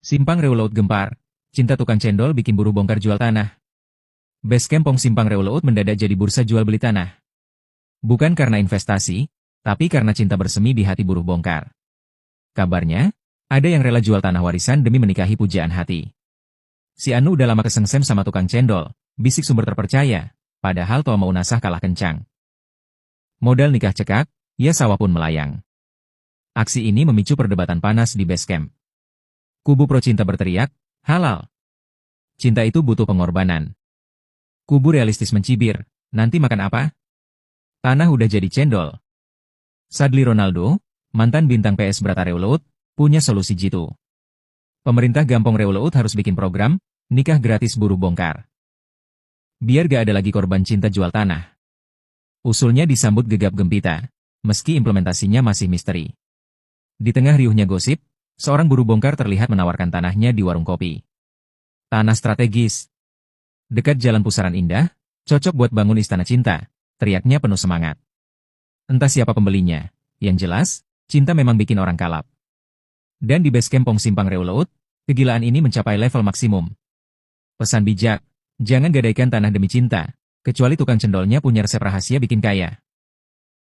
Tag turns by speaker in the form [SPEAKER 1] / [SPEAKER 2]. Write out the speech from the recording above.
[SPEAKER 1] Simpang Reulaut gempar. Cinta tukang cendol bikin buruh bongkar jual tanah. Basecamp Pong Simpang Reulaut mendadak jadi bursa jual beli tanah. Bukan karena investasi, tapi karena cinta bersemi di hati buruh bongkar. Kabarnya, ada yang rela jual tanah warisan demi menikahi pujaan hati. Si Anu udah lama kesengsem sama tukang cendol, bisik sumber terpercaya, padahal toa mau nasah kalah kencang. Modal nikah cekak, ya sawah pun melayang. Aksi ini memicu perdebatan panas di Basecamp. Kubu pro cinta berteriak, halal. Cinta itu butuh pengorbanan. Kubu realistis mencibir, nanti makan apa? Tanah udah jadi cendol. Sadli Ronaldo, mantan bintang PS Brata Reulaut, punya solusi jitu. Pemerintah Gampong Reulaut harus bikin program, nikah gratis buruh bongkar. Biar gak ada lagi korban cinta jual tanah. Usulnya disambut gegap gempita, meski implementasinya masih misteri. Di tengah riuhnya gosip, seorang buruh bongkar terlihat menawarkan tanahnya di warung kopi. Tanah strategis. Dekat Jalan Pusaran Indah, cocok buat bangun istana cinta, teriaknya penuh semangat. Entah siapa pembelinya, yang jelas, cinta memang bikin orang kalap. Dan di Basecamp Pong Simpang Reulaut, kegilaan ini mencapai level maksimum. Pesan bijak, jangan gadaikan tanah demi cinta, kecuali tukang cendolnya punya resep rahasia bikin kaya.